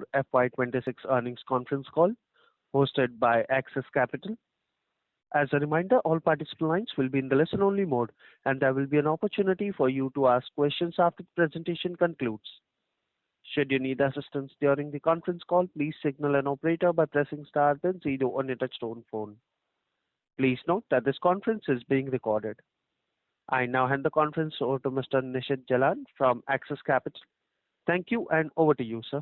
FY26 earnings conference call hosted by Axis Capital. As a reminder, all participant lines will be in the listen-only mode, and there will be an opportunity for you to ask questions after the presentation concludes. Should you need assistance during the conference call, please signal an operator by pressing star then zero on your touchtone phone. Please note that this conference is being recorded. I now hand the conference over to Mr. Nishit Jalan from Axis Capital. Thank you, and over to you, sir.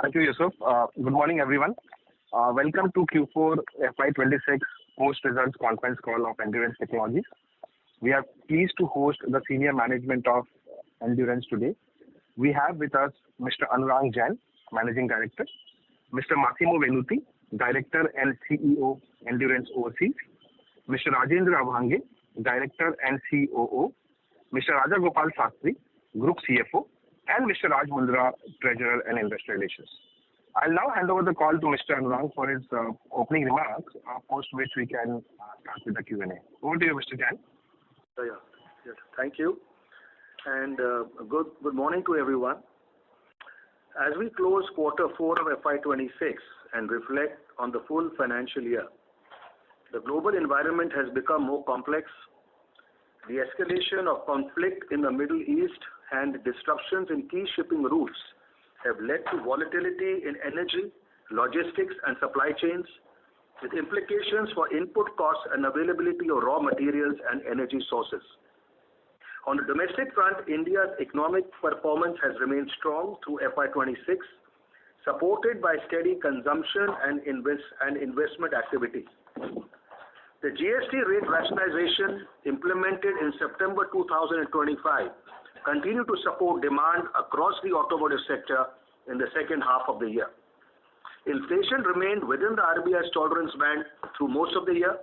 Thank you, Yusuf. Good morning, everyone. Welcome to Q4 FY26 post-results conference call of Endurance Technologies. We are pleased to host the senior management of Endurance today. We have with us Mr. Anurang Jain, Managing Director, Mr. Massimo Venuti, Director and CEO, Endurance Overseas, Mr. Rajendra Abhange, Director and COO, Mr. Raja Gopal Sastry, Group CFO, and Mr. Raj Mundra, Treasurer and Investor Relations. I'll now hand over the call to Mr. Anurang for his opening remarks, post which we can start with the Q&A. Over to you, Mr. Jain. Yes, thank you, and good morning to everyone. As we close quarter 4 of FY26 and reflect on the full financial year, the global environment has become more complex. The escalation of conflict in the Middle East and disruptions in key shipping routes have led to volatility in energy, logistics, and supply chains, with implications for input costs and availability of raw materials and energy sources. On the domestic front, India's economic performance has remained strong through FY26, supported by steady consumption and investment activities. The GST rate rationalization implemented in September 2025 continue to support demand across the automotive sector in the second half of the year. Inflation remained within the RBI's tolerance band through most of the year.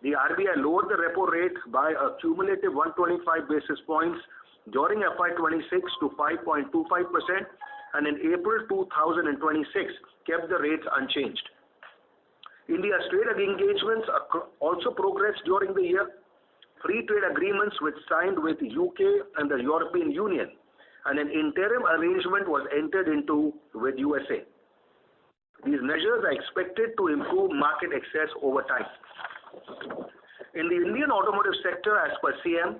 The RBI lowered the repo rate by a cumulative 125 basis points during FY26 to 5.25%, and in April 2026 kept the rates unchanged. India's trade engagements also progressed during the year. Free trade agreements were signed with the UK and the European Union, and an interim arrangement was entered into with USA. These measures are expected to improve market access over time. In the Indian automotive sector, as per CM,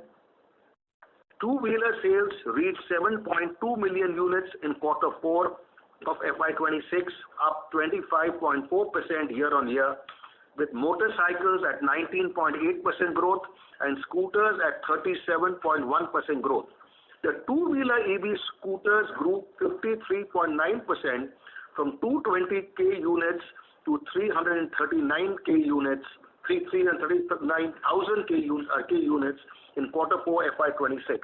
two-wheeler sales reached 7.2 million units in quarter 4 of FY26, up 25.4% year-on-year, with motorcycles at 19.8% growth and scooters at 37.1% growth. The two-wheeler EV scooters grew 53.9% from 220k units to 339k units, 339,000 units in quarter 4 FY26.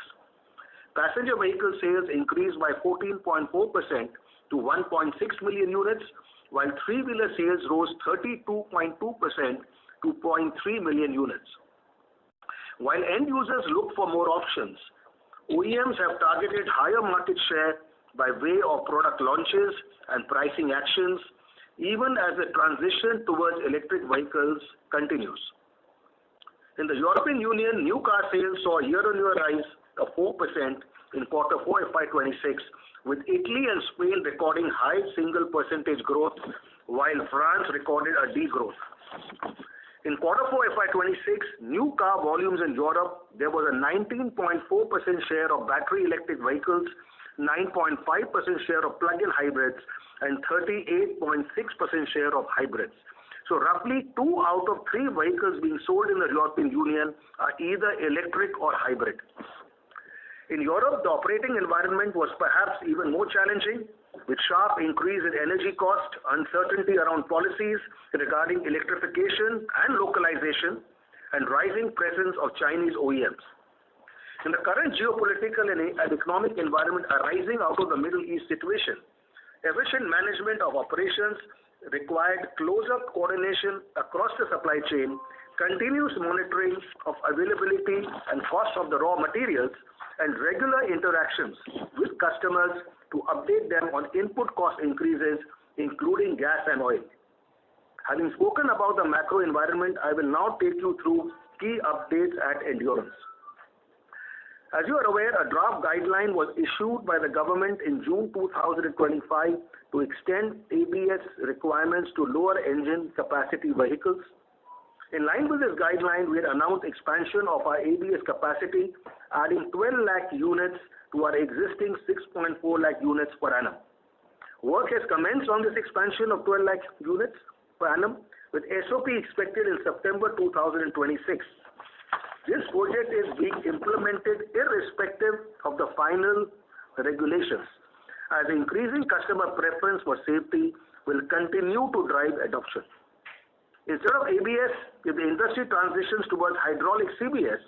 Passenger vehicle sales increased by 14.4% to 1.6 million units, while three-wheeler sales rose 32.2% to 0.3 million units. While end users look for more options, OEMs have targeted higher market share by way of product launches and pricing actions, even as the transition towards electric vehicles continues. In the European Union, new car sales saw a year-on-year rise of 4% in quarter 4 FY26, with Italy and Spain recording high single percentage growth, while France recorded a degrowth. In quarter 4 FY26, new car volumes in Europe, there was a 19.4% share of battery electric vehicles, 9.5% share of plug-in hybrids, and 38.6% share of hybrids. So roughly 2 out of 3 vehicles being sold in the European Union are either electric or hybrid. In Europe, the operating environment was perhaps even more challenging, with sharp increase in energy cost, uncertainty around policies regarding electrification and localization, and rising presence of Chinese OEMs. In the current geopolitical and economic environment arising out of the Middle East situation, efficient management of operations required closer coordination across the supply chain, continuous monitoring of availability and cost of the raw materials, and regular interactions with customers to update them on input cost increases, including gas and oil. Having spoken about the macro environment, I will now take you through key updates at Endurance. As you are aware, a draft guideline was issued by the government in June 2025 to extend ABS requirements to lower engine capacity vehicles. In line with this guideline, we had announced expansion of our ABS capacity, adding 12 lakh units to our existing 6.4 lakh units per annum. Work has commenced on this expansion of 12 lakh units per annum, with SOP expected in September 2026. This project is being implemented irrespective of the final regulations, as increasing customer preference for safety will continue to drive adoption. Instead of ABS, if the industry transitions towards hydraulic CBS,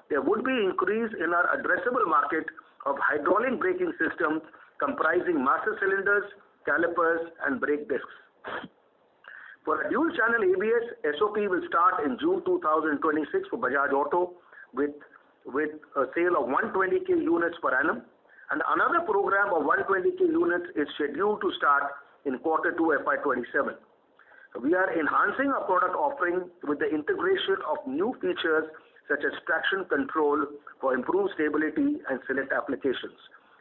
there would be increase in our addressable market of hydraulic braking systems comprising master cylinders, calipers, and brake discs. For a dual-channel ABS, SOP will start in June 2026 for Bajaj Auto with a sale of 120k units per annum, and another program of 120k units is scheduled to start in Q2 FY27. We are enhancing our product offering with the integration of new features such as traction control for improved stability and select applications,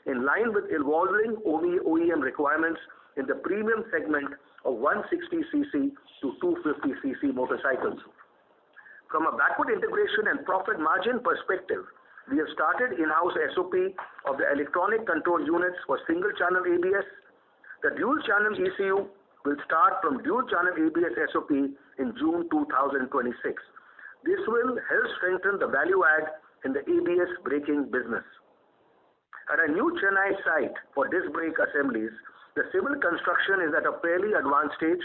in line with evolving OEM requirements in the premium segment of 160cc to 250cc motorcycles. From a backward integration and profit margin perspective, we have started in-house SOP of the electronic control units for single-channel ABS. The dual-channel ECU will start from dual-channel ABS SOP in June 2026. This will help strengthen the value add in the ABS braking business. At a new Chennai site for disc brake assemblies, the civil construction is at a fairly advanced stage.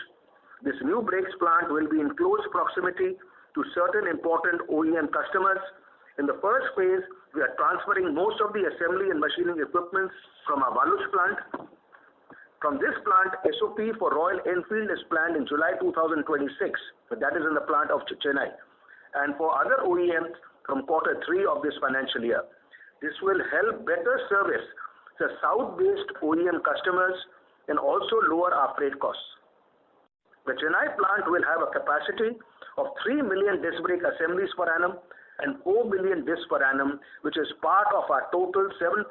This new brakes plant will be in close proximity to certain important OEM customers. In the first phase, we are transferring most of the assembly and machining equipment from our Waluj plant. From this plant, SOP for Royal Enfield is planned in July 2026, but that is in the plant of Chennai, and for other OEMs from Q3 of this financial year. This will help better service the south-based OEM customers and also lower our freight costs. The Chennai plant will have a capacity of 3 million disc brake assemblies per annum and 4 million discs per annum, which is part of our total 7.6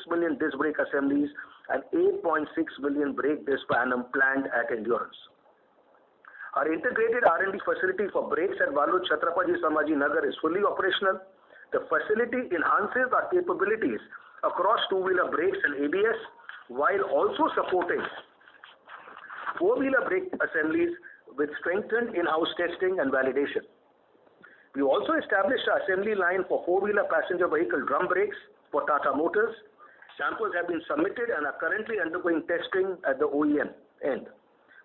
million disc brake assemblies and 8.6 million brake discs per annum planned at Endurance. Our integrated R&D facility for brakes at Waluj Chhatrapati Sambhaji Nagar is fully operational. The facility enhances our capabilities across two-wheeler brakes and ABS, while also supporting four-wheeler brake assemblies with strengthened in-house testing and validation. We also established an assembly line for four-wheeler passenger vehicle drum brakes for Tata Motors. Samples have been submitted and are currently undergoing testing at the OEM end,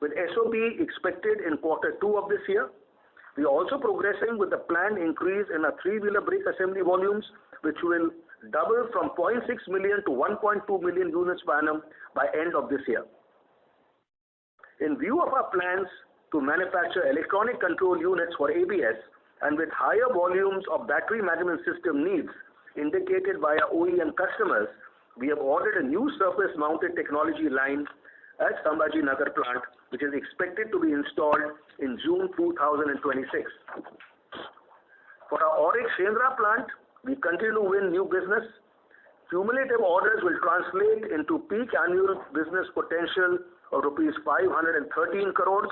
with SOP expected in Q2 of this year. We are also progressing with the planned increase in our three-wheeler brake assembly volumes, which will double from 0.6 million to 1.2 million units per annum by end of this year. In view of our plans to manufacture electronic control units for ABS and with higher volumes of battery management system needs indicated by our OEM customers, we have ordered a new surface-mounted technology line at Sambhaji Nagar plant, which is expected to be installed in June 2026. For our Auric Shendra plant, we continue to win new business. Cumulative orders will translate into peak annual business potential of rupees 513 crores.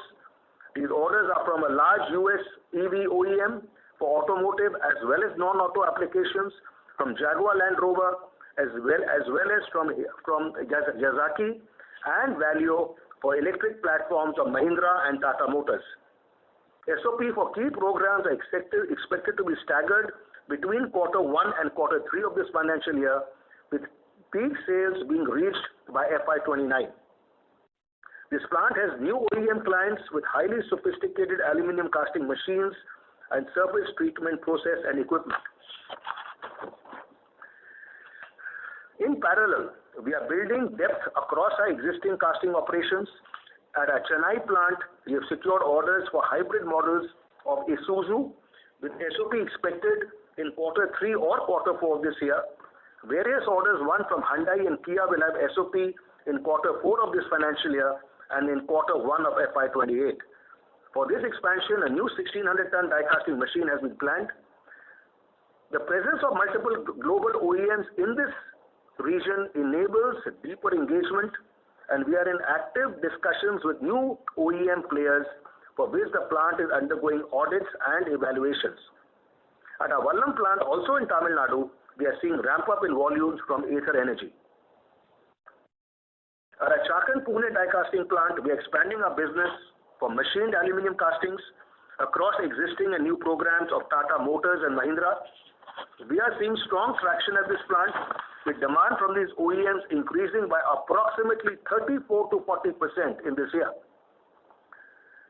These orders are from a large US EV OEM for automotive as well as non-auto applications, from Jaguar Land Rover as well as from Yazaki and Valeo for electric platforms of Mahindra and Tata Motors. SOP for key programs are expected to be staggered between Q1 and Q3 of this financial year, with peak sales being reached by FY29. This plant has new OEM clients with highly sophisticated aluminum casting machines and surface treatment process and equipment. In parallel, we are building depth across our existing casting operations. At our Chennai plant, we have secured orders for hybrid models of Isuzu, with SOP expected in Q3 or Q4 of this year. Various orders won from Hyundai and Kia will have SOP in Q4 of this financial year and in Q1 of FY28. For this expansion, a new 1600-ton die casting machine has been planned. The presence of multiple global OEMs in this region enables deeper engagement, and we are in active discussions with new OEM players for which the plant is undergoing audits and evaluations. At our Vallam plant, also in Tamil Nadu, we are seeing ramp up in volumes from Ather Energy. At our Chakan Pune die casting plant, we are expanding our business for machined aluminium castings across existing and new programs of Tata Motors and Mahindra. We are seeing strong traction at this plant, with demand from these OEMs increasing by approximately 34 to 40% in this year.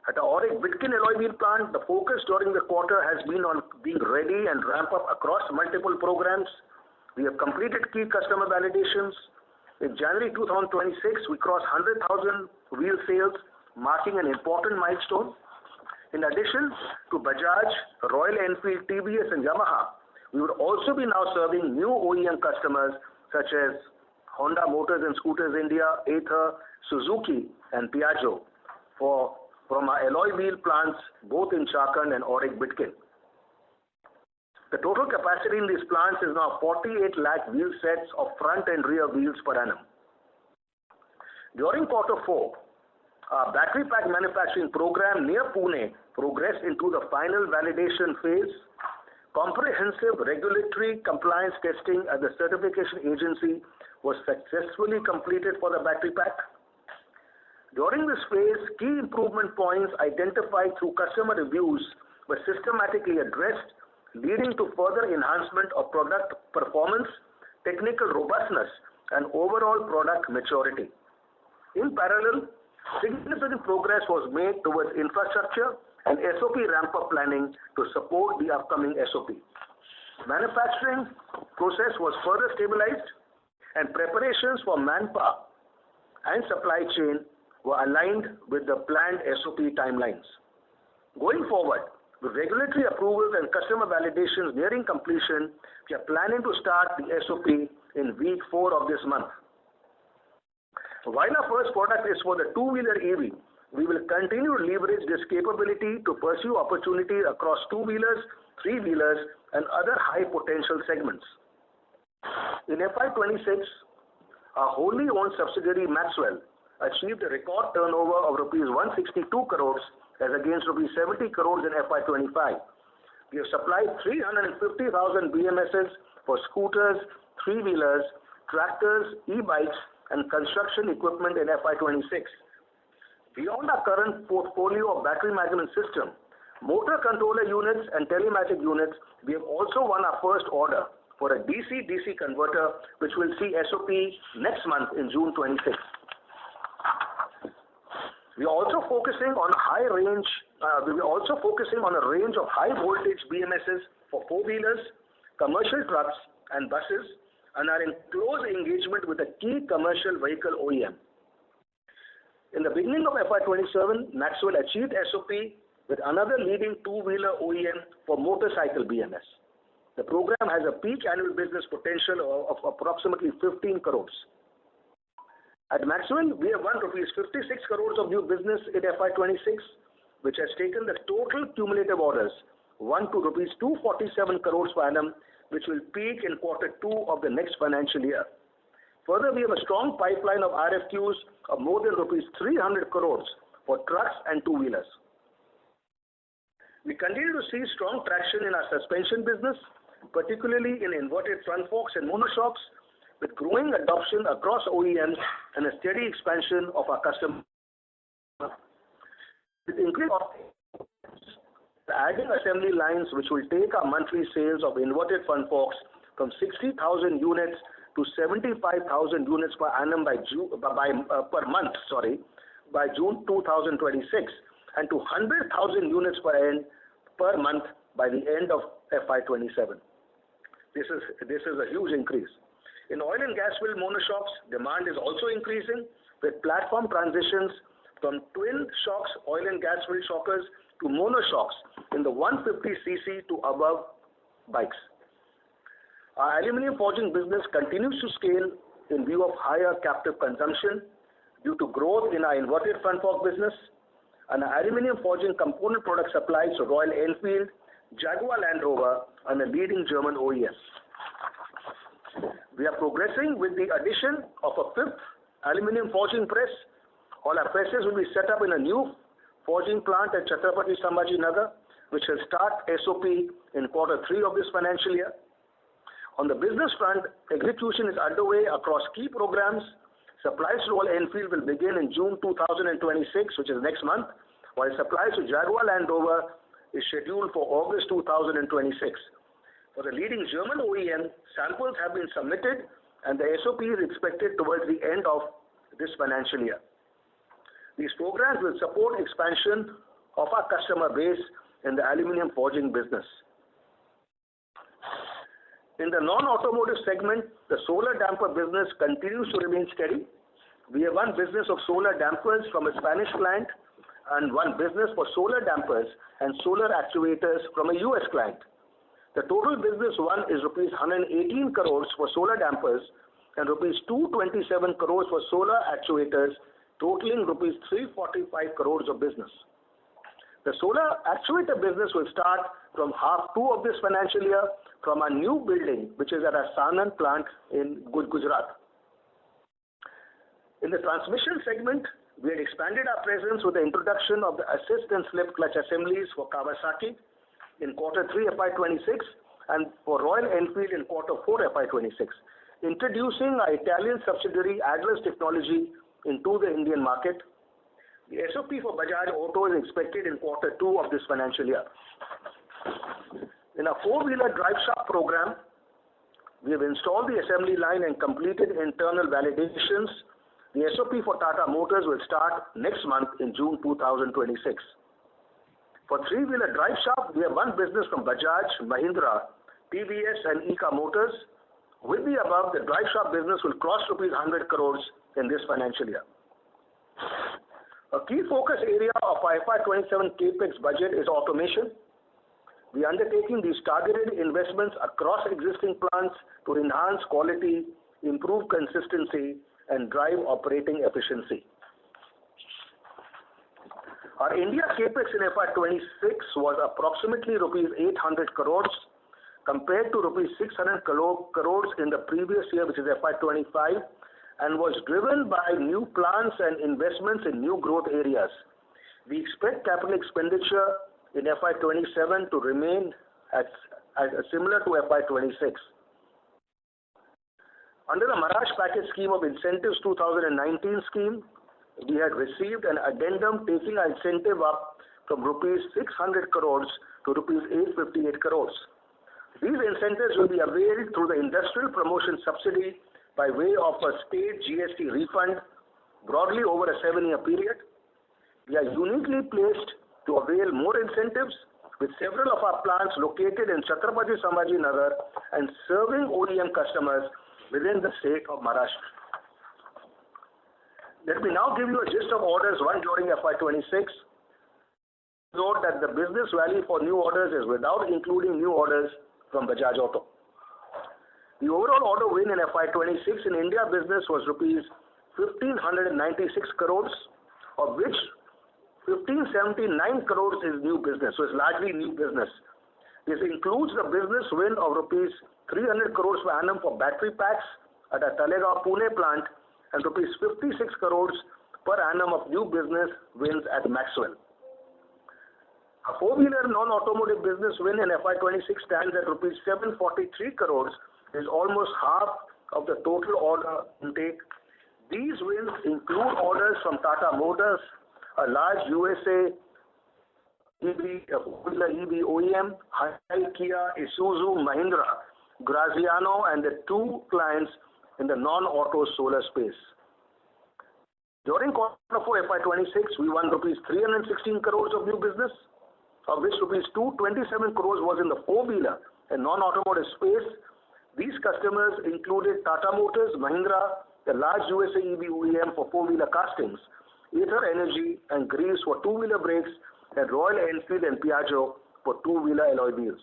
At our Auric Bitkin alloy wheel plant, the focus during the quarter has been on being ready and ramp up across multiple programs. We have completed key customer validations. In January 2026, we crossed 100,000 wheel sales, marking an important milestone. In addition to Bajaj, Royal Enfield, TVS and Yamaha, we would also be now serving new OEM customers such as Honda Motors and Scooters India, Ather, Suzuki and Piaggio from our alloy wheel plants both in Chakan and Auric Bitkin. The total capacity in these plants is now 48 lakh wheel sets of front and rear wheels per annum. During quarter 4, our battery pack manufacturing program near Pune progressed into the final validation phase. Comprehensive regulatory compliance testing at the certification agency was successfully completed for the battery pack. During this phase, key improvement points identified through customer reviews were systematically addressed, leading to further enhancement of product performance, technical robustness, and overall product maturity. In parallel, significant progress was made towards infrastructure and SOP ramp-up planning to support the upcoming SOP. Manufacturing process was further stabilized, and preparations for manpower and supply chain were aligned with the planned SOP timelines. Going forward, with regulatory approvals and customer validations nearing completion, we are planning to start the SOP in week 4 of this month. While our first product is for the two-wheeler EV, we will continue to leverage this capability to pursue opportunities across two-wheelers, three-wheelers, and other high-potential segments. In FY26, our wholly owned subsidiary Maxwell achieved a record turnover of rupees 162 crores as against rupees 70 crores in FY25. We have supplied 350,000 BMSs for scooters, three-wheelers, tractors, e-bikes, and construction equipment in FY26. Beyond our current portfolio of battery management system, motor controller units and telematic units, we have also won our first order for a DC-DC converter, which will see SOP next month in June 26. We are also focusing on a range of high voltage BMSs for four-wheelers, commercial trucks and buses, and are in close engagement with a key commercial vehicle OEM. In the beginning of FY27, Maxwell achieved SOP with another leading two-wheeler OEM for motorcycle BMS. The program has a peak annual business potential of approximately 15 crores. At Maxwell, we have won rupees 56 crores of new business in FY26, which has taken the total cumulative orders won to rupees 247 crores per annum, which will peak in quarter 2 of the next financial year. Further, we have a strong pipeline of RFQs of more than rupees 300 crores for trucks and two-wheelers. We continue to see strong traction in our suspension business, particularly in inverted front forks and monoshocks, with growing adoption across OEMs and a steady expansion of our customer. With increased adding assembly lines, which will take our monthly sales of inverted front forks from 60,000 units to 75,000 units per annum by June 2026, and to 100,000 units per month by the end of FY27. This is a huge increase. In oil and gas filled monoshocks, demand is also increasing, with platform transitions from twin shocks oil and gas filled shockers to monoshocks in the 150cc to above bikes. Our aluminium forging business continues to scale in view of higher captive consumption due to growth in our inverted front fork business, and our aluminium forging component product supplies to Royal Enfield, Jaguar Land Rover, and a leading German OEM. We are progressing with the addition of a fifth aluminium forging press. All our presses will be set up in a new forging plant at Chhatrapati Sambhaji Nagar, which will start SOP in Q3 of this financial year. On the business front, execution is underway across key programs. Supplies to Royal Enfield will begin in June 2026, which is next month, while supplies to Jaguar Land Rover is scheduled for August 2026. For the leading German OEM, samples have been submitted and the SOP is expected towards the end of this financial year. These programs will support expansion of our customer base in the aluminium forging business. In the non-automotive segment, the solar damper business continues to remain steady. We have won business of solar dampers from a Spanish client and won business for solar dampers and solar actuators from a US client. The total business won is rupees 118 crores for solar dampers and rupees 227 crores for solar actuators, totaling rupees 345 crores of business. The solar actuator business will start from half 2 of this financial year from our new building, which is at our Sanand plant in Gujarat. In the transmission segment, we had expanded our presence with the introduction of the assist and slip clutch assemblies for Kawasaki in Q3 FY26 and for Royal Enfield in Q4 FY26, introducing our Italian subsidiary Adler's Technology into the Indian market. The SOP for Bajaj Auto is expected in Q2 of this financial year. In our four-wheeler drive shaft program, we have installed the assembly line and completed internal validations. The SOP for Tata Motors will start next month in June 2026. For three-wheeler drive shaft, we have won business from Bajaj, Mahindra, TVS and EKA Motors. With the above, the drive shaft business will cross rupees 100 crores in this financial year. A key focus area of our FY27 CAPEX budget is automation. We are undertaking these targeted investments across existing plants to enhance quality, improve consistency, and drive operating efficiency. Our India CAPEX in FY26 was approximately rupees 800 crores compared to rupees 600 crores in the previous year, which is FY25, and was driven by new plants and investments in new growth areas. We expect capital expenditure in FY27 to remain similar to FY26. Under the Maharashtra Package Scheme of Incentives 2019 scheme, we had received an addendum taking our incentive up from rupees 600 crores to rupees 858 crores. These incentives will be availed through the Industrial Promotion Subsidy by way of a state GST refund broadly over a 7-year period. We are uniquely placed to avail more incentives with several of our plants located in Chhatrapati Sambhaji Nagar and serving OEM customers within the state of Maharashtra. Let me now give you a gist of orders won during FY26. Note that the business value for new orders is without including new orders from Bajaj Auto. The overall order win in FY26 in India business was rupees 1,596 crores, of which 1,579 crores is new business, so it's largely new business. This includes the business win of rupees 300 crores per annum for battery packs at our Talegaon Pune plant and rupees 56 crores per annum of new business wins at Maxwell. A four-wheeler non-automotive business win in FY26 stands at rupees 743 crores, is almost half of the total order intake. These wins include orders from Tata Motors, a large USA EV OEM, Hyundai, Kia, Isuzu, Mahindra, Graziano, and the two clients in the non-auto solar space. During Q4 FY26, we won rupees 316 crores of new business, of which rupees 227 crores was in the four-wheeler and non-automotive space. These customers included Tata Motors, Mahindra, the large USA EV OEM for four-wheeler castings, Ather Energy and Greaves for two-wheeler brakes, and Royal Enfield and Piaggio for two-wheeler alloy wheels.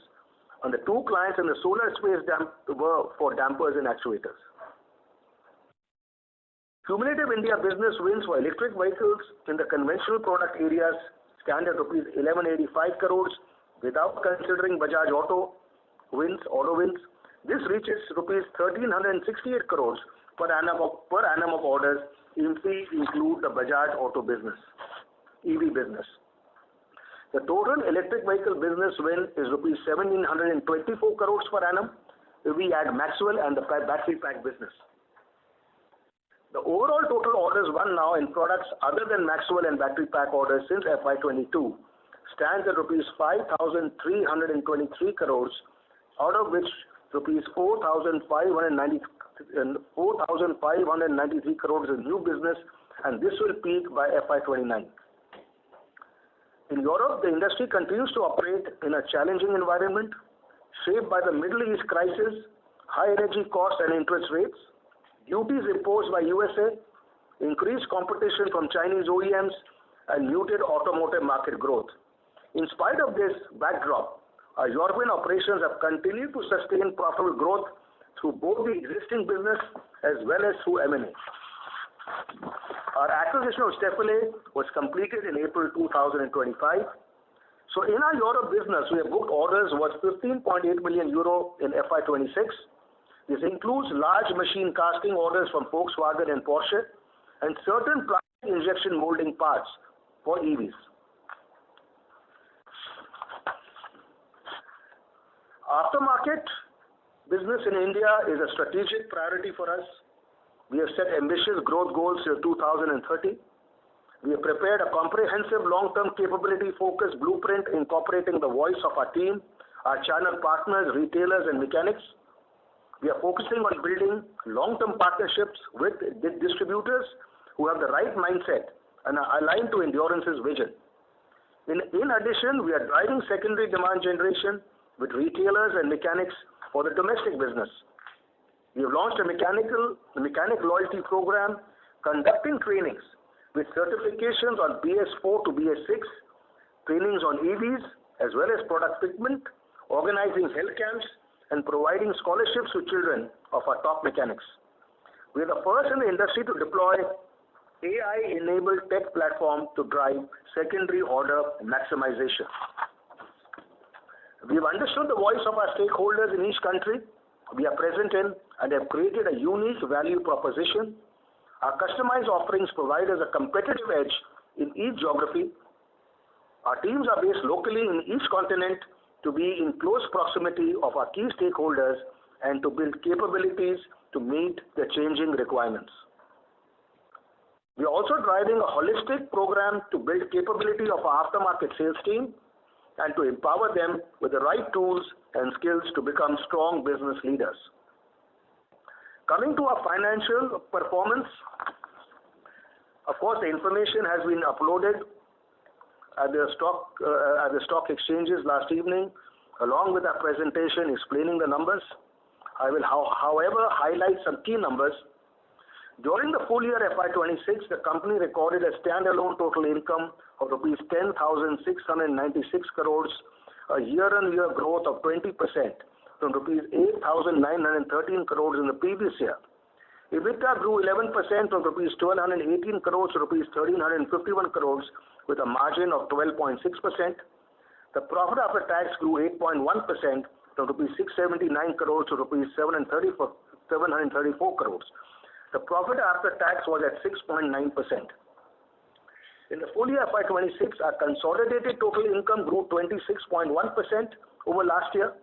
And the two clients in the solar space were for dampers and actuators. Cumulative India business wins for electric vehicles in the conventional product areas stand at rupees 1185 crores, Without considering Bajaj Auto wins, this reaches rupees 1,368 crores per annum of orders if we include the Bajaj Auto business, EV business. The total electric vehicle business win is rupees 1,724 crores per annum if we add Maxwell and the battery pack business. The overall total orders won now in products other than Maxwell and battery pack orders since FY22 stands at rupees 5,323 crores, out of which rupees 4,593 crores is new business, and this will peak by FY29. In Europe, the industry continues to operate in a challenging environment shaped by the Middle East crisis, high energy costs and interest rates, duties imposed by USA, increased competition from Chinese OEMs, and muted automotive market growth. In spite of this backdrop, our European operations have continued to sustain profitable growth through both the existing business as well as through M&A. Our acquisition of Stöferle was completed in April 2025. So in our Europe business, we have booked orders worth 15.8 million euro in FY26. This includes large machine casting orders from Volkswagen and Porsche and certain plastic injection molding parts for EVs. Aftermarket business in India is a strategic priority for us. We have set ambitious growth goals till 2030. We have prepared a comprehensive long-term capability-focused blueprint incorporating the voice of our team, our channel partners, retailers, and mechanics. We are focusing on building long-term partnerships with distributors who have the right mindset and are aligned to Endurance's vision. In addition, we are driving secondary demand generation with retailers and mechanics for the domestic business. We have launched a mechanic loyalty program, conducting trainings with certifications on BS4 to BS6, trainings on EVs as well as product fitment, organizing health camps, and providing scholarships to children of our top mechanics. We are the first in the industry to deploy AI-enabled tech platform to drive secondary order maximization. We have understood the voice of our stakeholders in each country we are present in and have created a unique value proposition. Our customized offerings provide us a competitive edge in each geography. Our teams are based locally in each continent to be in close proximity of our key stakeholders and to build capabilities to meet the changing requirements. We are also driving a holistic program to build capability of our aftermarket sales team and to empower them with the right tools and skills to become strong business leaders. Coming to our financial performance, of course, the information has been uploaded at the stock exchanges last evening, along with our presentation explaining the numbers. I will, however, highlight some key numbers. During the full year FY26, the company recorded a standalone total income of rupees 10,696 crores, a year-on-year growth of 20% from rupees 8,913 crores in the previous year. EBITDA grew 11% from rupees 1,218 crores to rupees 1,351 crores with a margin of 12.6%. The profit after tax grew 8.1% from rupees 679 crores to rupees 734 crores. The profit after tax was at 6.9%. In the full year FY26, our consolidated total income grew 26.1% over last year,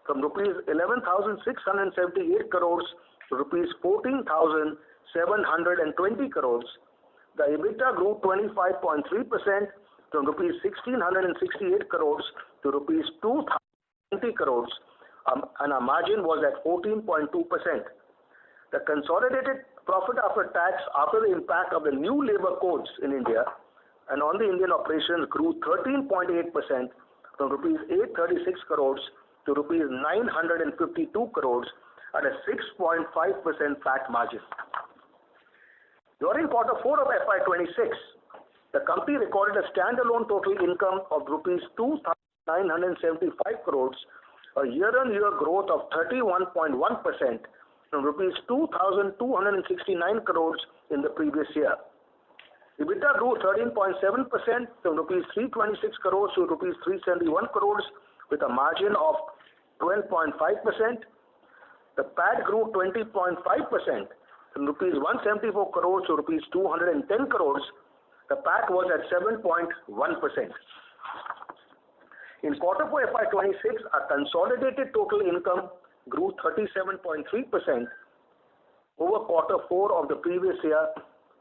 from rupees 11,678 crores to rupees 14,720 crores. The EBITDA grew 25.3% from rupees 1,668 crores to rupees 2,090 crores, and our margin was at 14.2%. The consolidated profit after tax after the impact of the new labor codes in India and on the Indian operations grew 13.8% from rupees 836 crores to rupees 952 crores at a 6.5% PAT margin. During quarter 4 of FY26, the company recorded a standalone total income of rupees 2,975 crores, a year-on-year growth of 31.1% from rupees 2,269 crores in the previous year. EBITDA grew 13.7% from rupees 326 crores to rupees 371 crores with a margin of 12.5%. The PAT grew 20.5% from rupees 174 crores to rupees 210 crores. The PAT was at 7.1%. In quarter 4 FY26, our consolidated total income grew 37.3% over quarter 4 of the previous year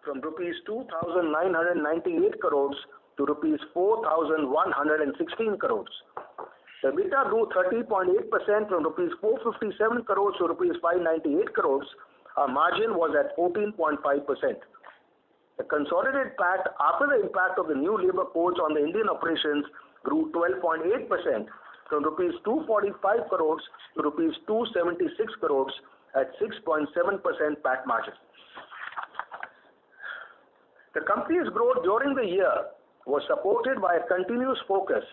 from rupees 2,998 crores to rupees 4,116 crores. The EBITDA grew 30.8% from rupees 457 crores to rupees 598 crores. Our margin was at 14.5%. The consolidated PAT after the impact of the new labor codes on the Indian operations grew 12.8% from rupees 245 crores to rupees 276 crores at 6.7% PAT margin. The company's growth during the year was supported by a continuous focus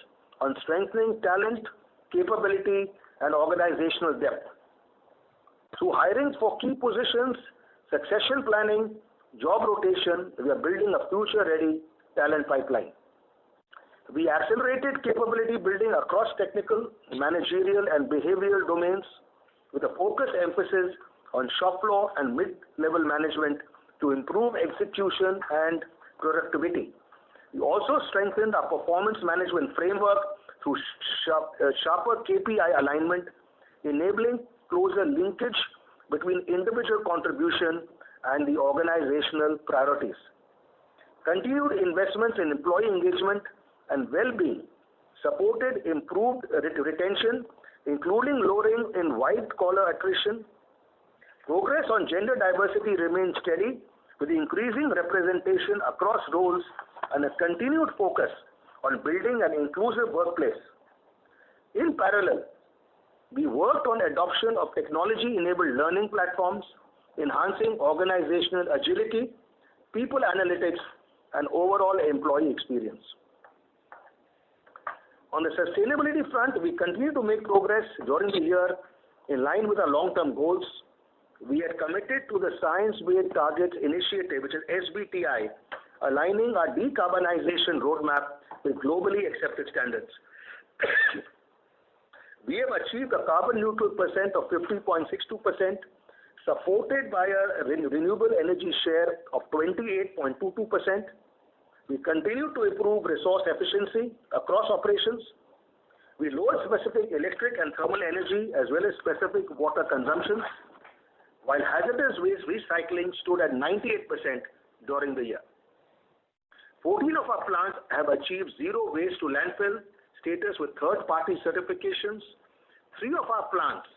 on strengthening talent, capability, and organizational depth. Through hirings for key positions, succession planning, job rotation, we are building a future-ready talent pipeline. We accelerated capability building across technical, managerial, and behavioral domains with a focused emphasis on shop floor and mid-level management to improve execution and productivity. We also strengthened our performance management framework through sharper KPI alignment, enabling closer linkage between individual contribution and the organizational priorities. Continued investments in employee engagement and well-being supported improved retention, including lowering in white-collar attrition. Progress on gender diversity remains steady with increasing representation across roles and a continued focus on building an inclusive workplace. In parallel, we worked on adoption of technology-enabled learning platforms, enhancing organizational agility, people analytics, and overall employee experience. On the sustainability front, we continue to make progress during the year in line with our long-term goals. We are committed to the Science-Based Targets Initiative, which is SBTI, aligning our decarbonization roadmap with globally accepted standards. We have achieved a carbon neutral percent of 50.62%, supported by a renewable energy share of 28.22%. We continue to improve resource efficiency across operations. We lowered specific electric and thermal energy as well as specific water consumption, while hazardous waste recycling stood at 98% during the year. 14 of our plants have achieved zero waste to landfill status with third-party certifications. 3 of our plants,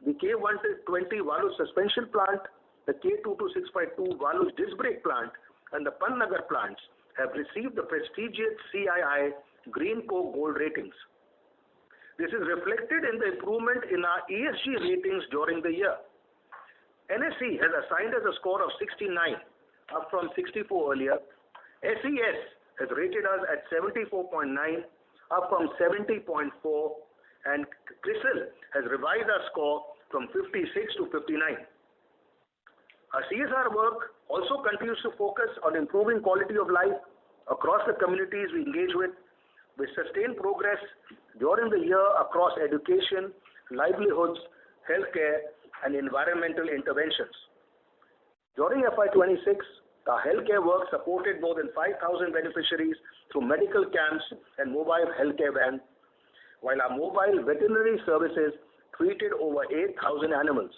the K120 Waluj suspension plant, the K22652 Waluj disc brake plant, and the Pantnagar plants have received the prestigious CII Green Co Gold ratings. This is reflected in the improvement in our ESG ratings during the year. NSE has assigned us a score of 69, up from 64 earlier. SES has rated us at 74.9, up from 70.4, and CRISIL has revised our score from 56 to 59. Our CSR work also continues to focus on improving quality of life across the communities we engage with sustained progress during the year across education, livelihoods, healthcare, and environmental interventions. During FY26, our healthcare work supported more than 5,000 beneficiaries through medical camps and mobile healthcare vans, while our mobile veterinary services treated over 8,000 animals.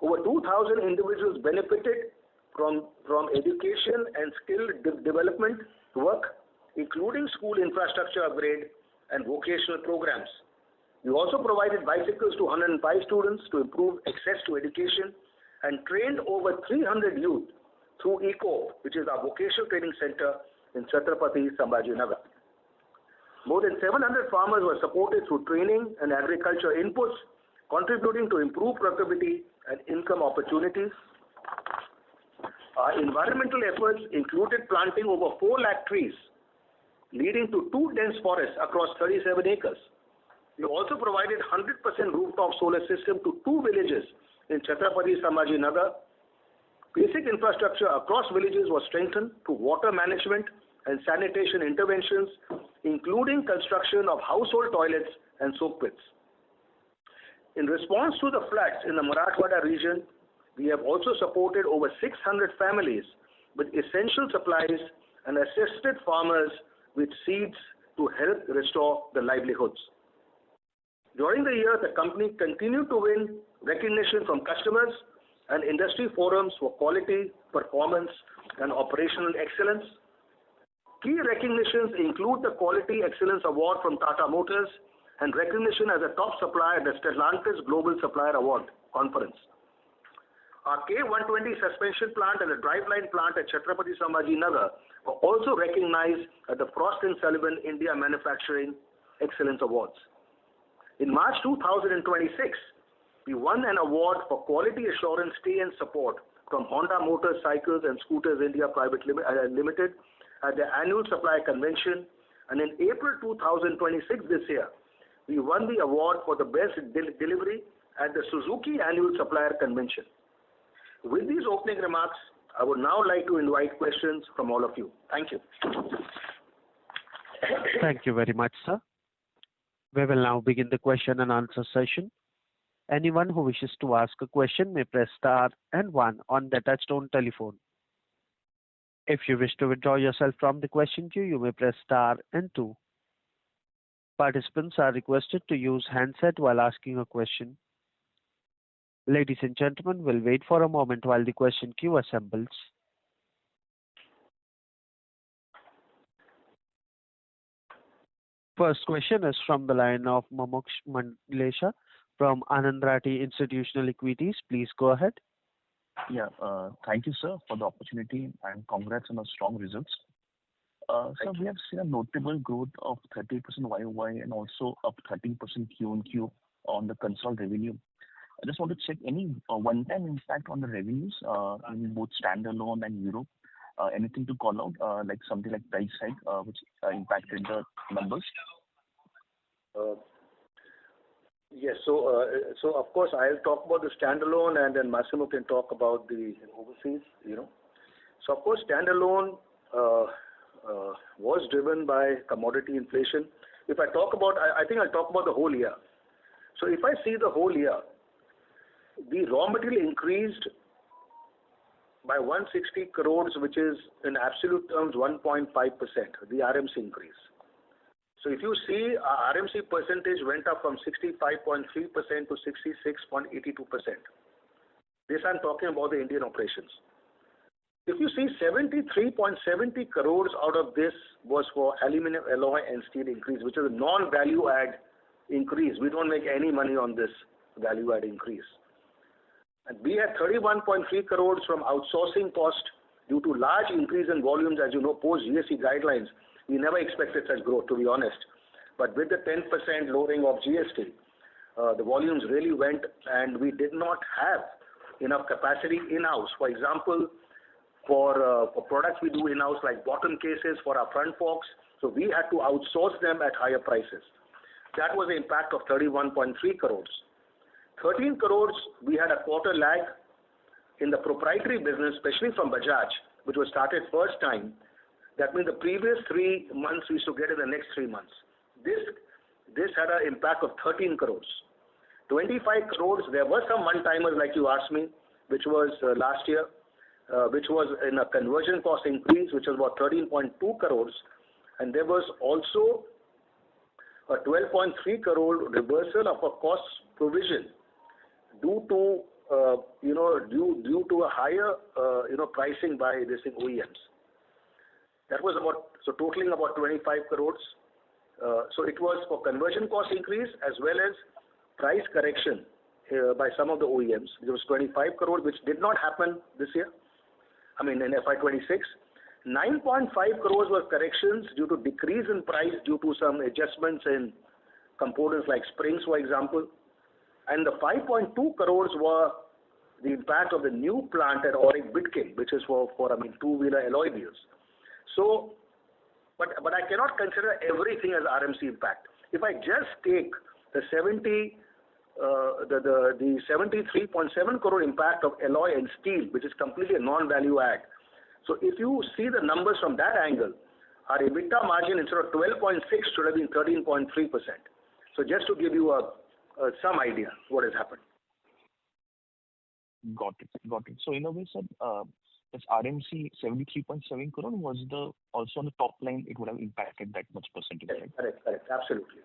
Over 2,000 individuals benefited from education and skill development work, including school infrastructure upgrade and vocational programs. We also provided bicycles to 105 students to improve access to education and trained over 300 youth through ECO, which is our vocational training center in Chhatrapati Sambhajinagar. More than 700 farmers were supported through training and agriculture inputs, contributing to improved productivity and income opportunities. Our environmental efforts included planting over 4 lakh trees, leading to 2 dense forests across 37 acres. We also provided 100% rooftop solar system to 2 villages in Chhatrapati Sambhajinagar. Basic infrastructure across villages was strengthened through water management and sanitation interventions, including construction of household toilets and soak pits. In response to the floods in the Marathwada region, we have also supported over 600 families with essential supplies and assisted farmers with seeds to help restore their livelihoods. During the year, the company continued to win recognition from customers and industry forums for quality, performance, and operational excellence. Key recognitions include the Quality Excellence Award from Tata Motors and recognition as a top supplier at the Stellantis Global Supplier Award Conference. Our K120 suspension plant and the driveline plant at Chhatrapati Sambhaji Nagar were also recognized at the Frost & Sullivan India Manufacturing Excellence Awards. In March 2026, we won an award for quality assurance stay and support from Honda Motorcycles and Scooters India Private Limited at the annual supplier convention, and in April 2026 this year, we won the award for the best delivery at the Suzuki annual supplier convention. With these opening remarks, I would now like to invite questions from all of you. Thank you. Thank you very much, sir. We will now begin the question and answer session. Anyone who wishes to ask a question may press star and one on the touchtone telephone. If you wish to withdraw yourself from the question queue, you may press star and two. Participants are requested to use handset while asking a question. Ladies and gentlemen, we'll wait for a moment while the question queue assembles. First question is from the line of Mumuksh Mandlesha from Anand Rathi Institutional Equities. Please go ahead. Yeah, thank you, sir, for the opportunity and congrats on the strong results. Sir, we have seen a notable growth of 30% YOY and also up 13% Q-on-Q on the Concall revenue. I just want to check any one-time impact on the revenues in both standalone and Europe. Anything to call out, like something like price hike, which impacted the numbers? Yes, so of course I'll talk about the standalone and then Massimo can talk about the overseas, So of course standalone was driven by commodity inflation. If I talk about, I think I'll talk about the whole year. So if I see the whole year, the raw material increased by 160 crores, which is in absolute terms 1.5%, the RMC increase. So if you see, our RMC percentage went up from 65.3% to 66.82%. This I'm talking about the Indian operations. If you see 73.70 crores out of this was for aluminum alloy and steel increase, which is a non-value add increase. We don't make any money on this value add increase. And we had 31.3 crores from outsourcing cost due to large increase in volumes, as you know, post GST guidelines. We never expected such growth, to be honest. But with the 10% lowering of GST, the volumes really went, and we did not have enough capacity in-house. For example, for products we do in-house like bottom cases for our front forks, so we had to outsource them at higher prices. That was the impact of 31.3 crores. 13 crores, we had a quarter lag in the proprietary business, especially from Bajaj, which was started first time. That means the previous 3 months we used to get in the next 3 months. This had an impact of 13 crores. 25 crores, there were some one-timers like you asked me, which was last year, which was in a conversion cost increase, which was about 13.2 crores. And there was also a 12.3 crore reversal of a cost provision due to due to a higher pricing by this OEMs. That was totaling about 25 crores. So it was for conversion cost increase as well as price correction by some of the OEMs. There was 25 crores, which did not happen this year. I mean in FY26. 9.5 crores were corrections due to decrease in price due to some adjustments in components like springs, for example. And the 5.2 crores were the impact of the new plant at Auric Bidkin, which is for two-wheeler alloy wheels. So, but I cannot consider everything as RMC impact. If I just take the 73 the 73.7 crore impact of alloy and steel, which is completely a non-value add. So if you see the numbers from that angle, our EBITDA margin instead of 12.6 should have been 13.3%. So just to give you some idea what has happened. Got it. So in a way, sir, this RMC 73.7 crore was also on the top line, it would have impacted that much percentage, right? Correct. Absolutely.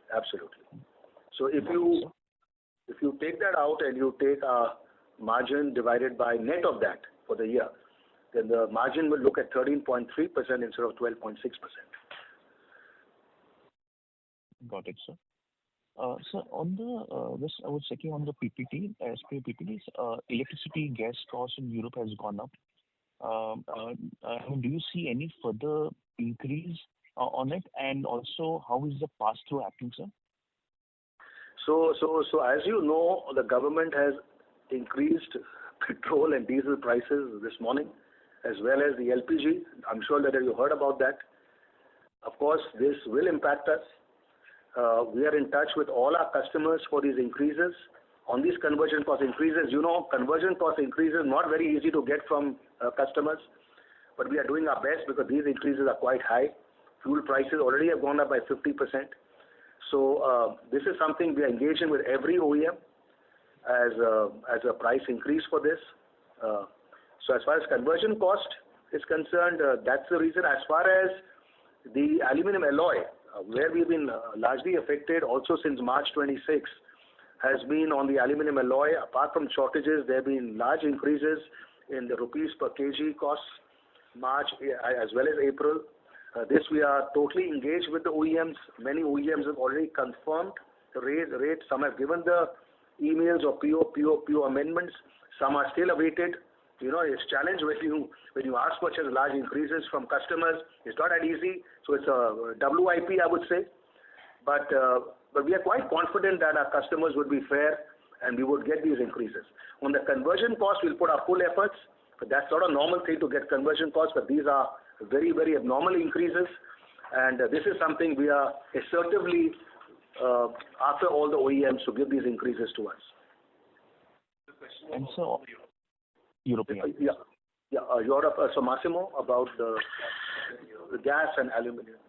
So if you take that out and you take our margin divided by net of that for the year, then the margin will look at 13.3% instead of 12.6%. Got it, sir. So on this, I was checking on the PPT. As per PPTs, electricity gas cost in Europe has gone up. Do you see any further increase on it? And also, how is the pass-through happening, sir? So as you know, the government has increased petrol and diesel prices this morning, as well as the LPG. I'm sure that you heard about that. Of course, this will impact us. We are in touch with all our customers for these increases. On these conversion cost increases, conversion cost increases not very easy to get from customers, but we are doing our best because these increases are quite high. Fuel prices already have gone up by 50%. So this is something we are engaging with every OEM as a price increase for this. So as far as conversion cost is concerned, that's the reason. As far as the aluminum alloy, where we've been largely affected also since March 26, has been on the aluminum alloy. Apart from shortages, there have been large increases in the rupees per kg costs, March as well as April. This we are totally engaged with the OEMs. Many OEMs have already confirmed the rate. Some have given the emails or PO amendments. Some are still awaited. It's challenge when you ask for such large increases from customers. It's not that easy. So it's a WIP, I would say. But we are quite confident that our customers would be fair and we would get these increases. On the conversion cost, we'll put our full efforts. But that's not a normal thing to get conversion costs, but these are very, very abnormal increases. And this is something we are assertively after all the OEMs to give these increases to us. And so, European. Europe. So Massimo, about the gas and aluminium.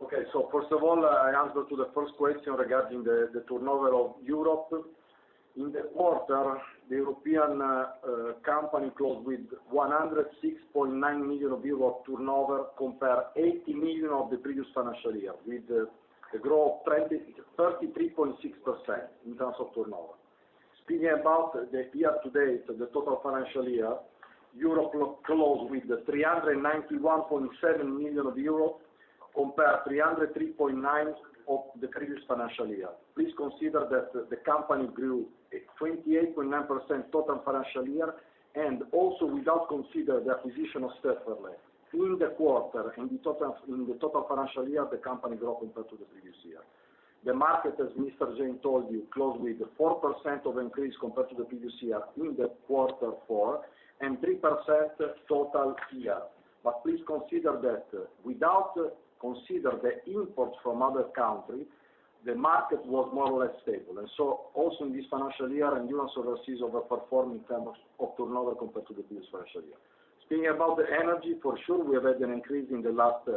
Okay, so first of all, I answer to the first question regarding the turnover of Europe. In the quarter, the European company closed with 106.9 million euro of turnover compared 80 million of the previous financial year, with a growth of 33.6% in terms of turnover. Speaking about the year-to-date, the total financial year, Europe closed with 391.7 million euro compared 303.9 of the previous financial year. Please consider that the company grew 28.9% total financial year, and also without consider the acquisition of Stefferle. In the quarter, in the total financial year, the company grew compared to the previous year. The market, as Mr. Jain told you, closed with 4% of increase compared to the previous year in the quarter 4 and 3% total year. But please consider that without consider the imports from other countries, the market was more or less stable. And so also in this financial year, Endurance Overseas overperformed in terms of turnover compared to the previous financial year. Speaking about the energy, for sure we have had an increase in the last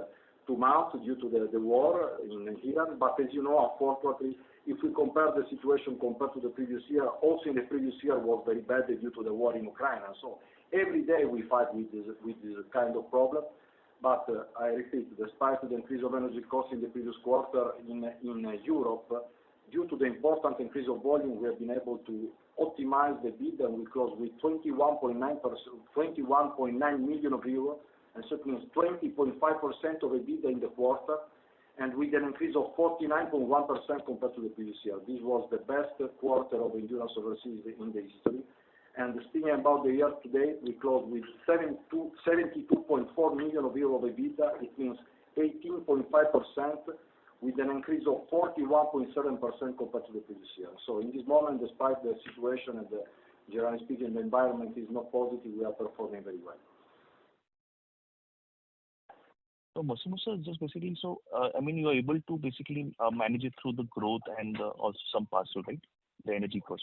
2 months due to the war in Iran. But as you know, unfortunately, if we compare the situation compared to the previous year, also in the previous year was very bad due to the war in Ukraine. And so every day we fight with this kind of problem. But I repeat, despite the increase of energy costs in the previous quarter in Europe, due to the important increase of volume, we have been able to optimize the bid, and we closed with 21.9 million euros, and so it means 20.5% of EBITDA in the quarter, and with an increase of 49.1% compared to the previous year. This was the best quarter of Endurance Overseas in the history. And speaking about the year to date, we closed with 72.4 million euro of EBITDA. It means 18.5%, with an increase of 41.7% compared to the previous year. So in this moment, despite the situation and generally speaking, the environment is not positive, we are performing very well. So Massimo sir, just basically, you are able to basically manage it through the growth and also some pass-through, right? the energy cost?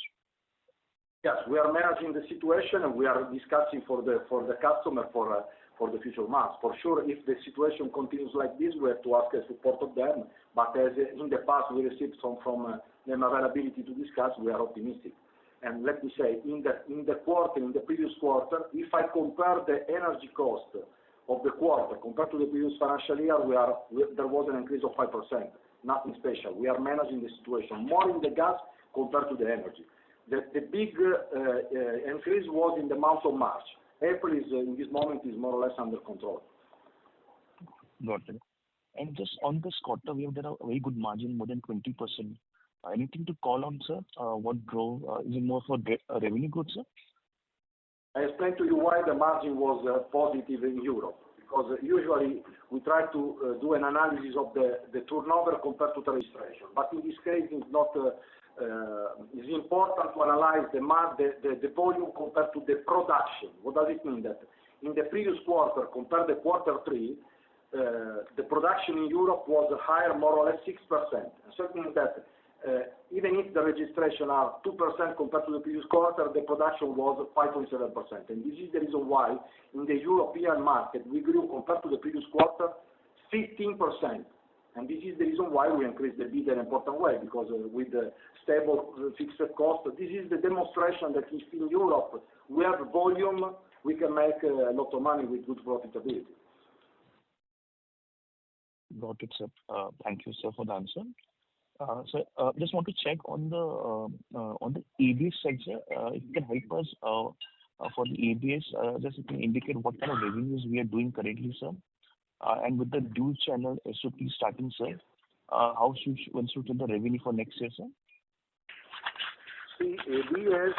Yes, we are managing the situation, and we are discussing for the customer for the future months. For sure, if the situation continues like this, we have to ask the support of them. But as in the past we received some from them availability to discuss, we are optimistic. And let me say, in the previous quarter, if I compare the energy cost of the quarter compared to the previous financial year, there was an increase of 5%. Nothing special. We are managing the situation more in the gas compared to the energy. The big increase was in the month of March. April is, in this moment, is more or less under control. Got it. And just on this quarter, we have done a very good margin, more than 20%. Anything to call on, sir? What drove? Is it more for revenue growth, sir? I explained to you why the margin was positive in Europe, because usually we try to do an analysis of the turnover compared to the registration. But in this case, it's not. It's important to analyze the volume compared to the production. What does it mean? That in the previous quarter, compared to quarter 3, the production in Europe was higher, more or less 6%. So it means that even if the registration are 2% compared to the previous quarter, the production was 5.7%. And this is the reason why in the European market we grew compared to the previous quarter 15%. And this is the reason why we increased the bid in an important way, because with the stable fixed cost, this is the demonstration that if in Europe we have volume, we can make a lot of money with good profitability. Got it, sir. Thank you, sir, for the answer. So, just want to check on the ABS side, sir. If you can help us for the ABS, just if you can indicate what kind of revenues we are doing currently, sir. And with the dual channel SOP starting, sir, when should the revenue for next year, sir? See, ABS,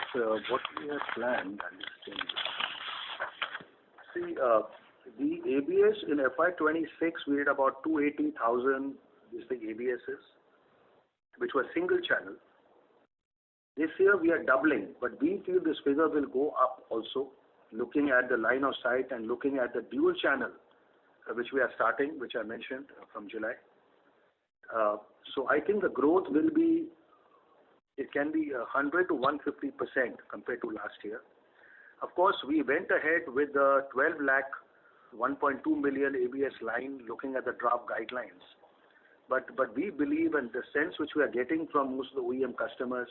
what we have planned, see, the ABS in FY26, we had about 280,000 ABSs, which were single channel. This year we are doubling, but we feel this figure will go up also, looking at the line of sight and looking at the dual channel, which we are starting, which I mentioned from July. So I think the growth will be, it can be 100 to 150% compared to last year. Of course, we went ahead with the 12 lakh, 1.2 million ABS line, looking at the draft guidelines. But we believe, and the sense which we are getting from most of the OEM customers,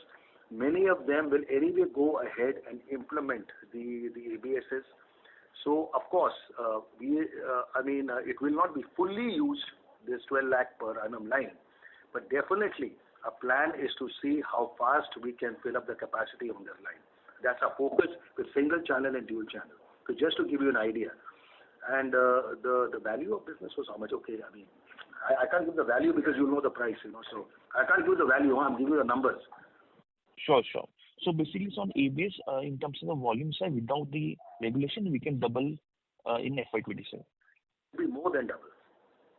many of them will anyway go ahead and implement the ABSs. So of course, it will not be fully used, this 12 lakh per annum line, but definitely a plan is to see how fast we can fill up the capacity on that line. That's our focus with single channel and dual channel. So just to give you an idea, and the value of business was how much? Okay, I can't give the value because you know the price, so I can't give the value. I'm giving you the numbers. Sure. So basically, it's on ABS, in terms of the volume side, without the regulation, we can double in FY27. It will be more than double.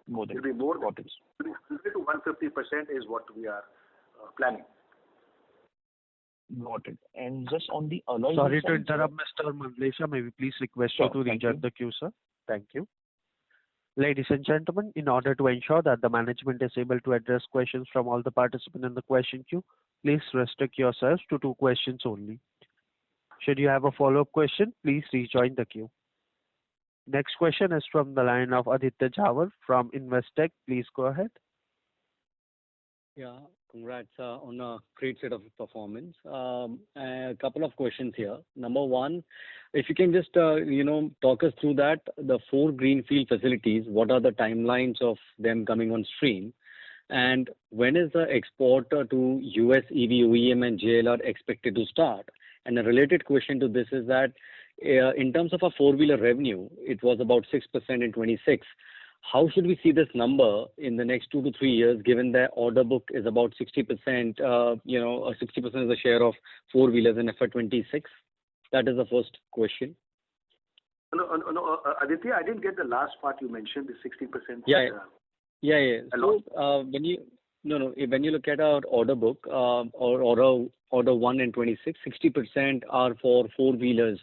More than. It will be more. Got it. 100 to 150% is what we are planning. Got it. And just on the alloy. Sorry to interrupt, Mr. Mandlesha. May we please request you to rejoin the queue, sir? Thank you. Ladies and gentlemen, in order to ensure that the management is able to address questions from all the participants in the question queue, please restrict yourselves to 2 questions only. Should you have a follow-up question, please rejoin the queue. Next question is from the line of Aditya Jhawar from Investec. Please go ahead. Yeah, congrats on a great set of performance. A couple of questions here. Number one, if you can just talk us through that, the 4 greenfield facilities, what are the timelines of them coming on stream? And when is the export to US EV OEM and JLR expected to start? And a related question to this is that in terms of a 4-wheeler revenue, it was about 6% in 26. How should we see this number in the next 2 to 3 years, given that order book is about 60%, 60% is the share of 4-wheelers in FY26? That is the first question. No, Aditya, I didn't get the last part you mentioned, the 60%. Yeah. So when you look at our order book or order 1 in 26, 60% are for 4-wheelers.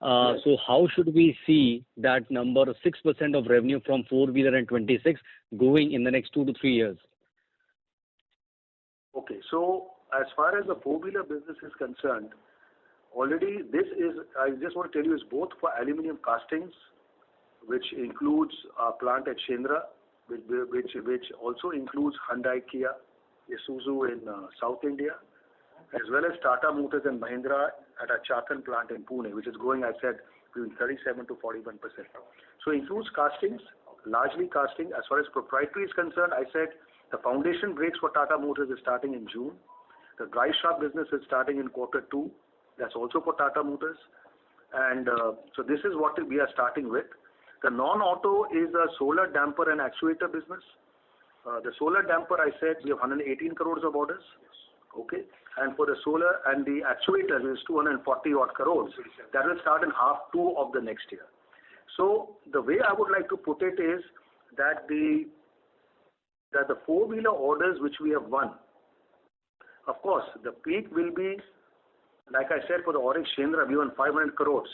So how should we see that number, 6% of revenue from 4-wheeler and 26, going in the next 2 to 3 years? Okay, so as far as the four-wheeler business is concerned, already this is, I just want to tell you, is both for aluminum castings, which includes our plant at Shendra, which also includes Hyundai, Kia, Isuzu in South India, as well as Tata Motors and Mahindra at our Chakan plant in Pune, which is growing, I said, between 37 to 41%. So it includes castings, largely casting. As far as proprietary is concerned, I said the foundation brakes for Tata Motors is starting in June. The dry shaft business is starting in Q2. That's also for Tata Motors. And so this is what we are starting with. The non-auto is a solar damper and actuator business. The solar damper, I said, we have 118 crores of orders. Okay. And for the solar and the actuators is 240 odd crores. That will start in H2 of the next year. So the way I would like to put it is that the four-wheeler orders which we have won, of course, the peak will be, like I said, for the Auric Shendra, we won 500 crores.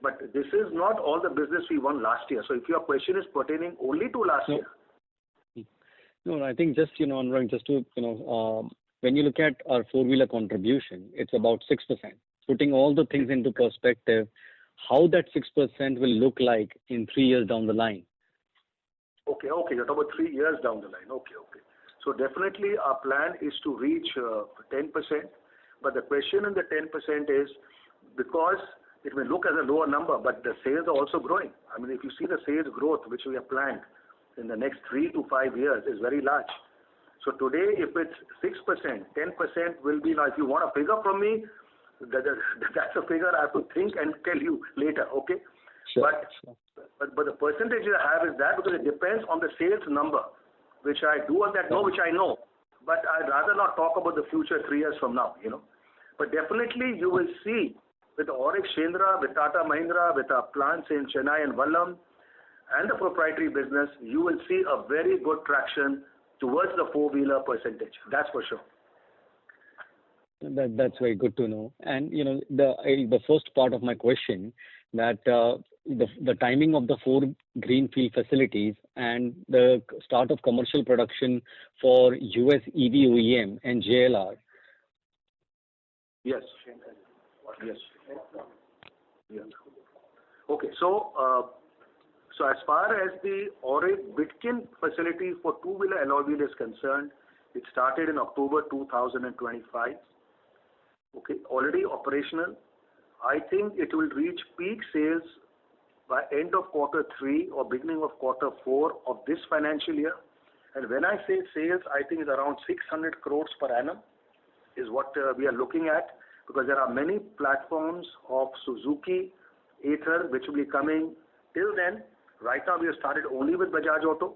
But this is not all the business we won last year. So if your question is pertaining only to last year. No, I think just, Anurag, just to, when you look at our four-wheeler contribution, it's about 6%. Putting all the things into perspective, how that 6% will look like in 3 years down the line. Okay. You're talking about 3 years down the line. Okay. So definitely our plan is to reach 10%. But the question in the 10% is because it may look as a lower number, but the sales are also growing. I mean, if you see the sales growth which we have planned in the next 3 to 5 years is very large. So today, if it's 6%, 10% will be, now if you want a figure from me, that's a figure I have to think and tell you later, okay? Sure. But the percentage I have is that because it depends on the sales number, which I do on that know, which I know. But I'd rather not talk about the future 3 years from now, But definitely you will see with the Auric Shendra, with Tata Mahindra, with our plants in Chennai and Vallam, and the proprietary business, you will see a very good traction towards the four-wheeler percentage. That's for sure. That's very good to know. And, the first part of my question, that the timing of the 4 greenfield facilities and the start of commercial production for US EV OEM and JLR. Yes. Okay, so as far as the Auric Bidkin facility for two-wheeler alloy wheel is concerned, it started in October 2025. Okay, already operational. I think it will reach peak sales by end of Q3 or beginning of Q4 of this financial year. And when I say sales, I think it's around 600 crores per annum is what we are looking at, because there are many platforms of Suzuki, Ather, which will be coming till then. Right now we have started only with Bajaj Auto.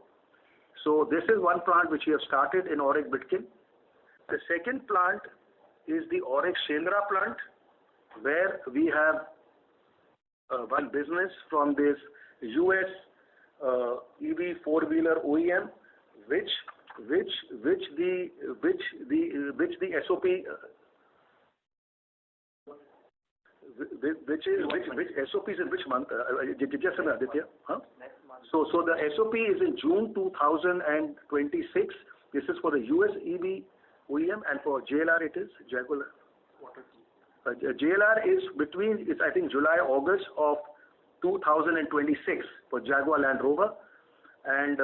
So this is one plant which we have started in Auric Bidkin. The second plant is the Auric Shendra plant, where we have one business from this US EV four-wheeler OEM, which the SOP which SOP is in which month? Just a minute, Aditya. Huh? So the SOP is in June 2026. This is for the US EV OEM, and for JLR it is Jaguar. JLR is between, it's I think July, August of 2026 for Jaguar Land Rover, and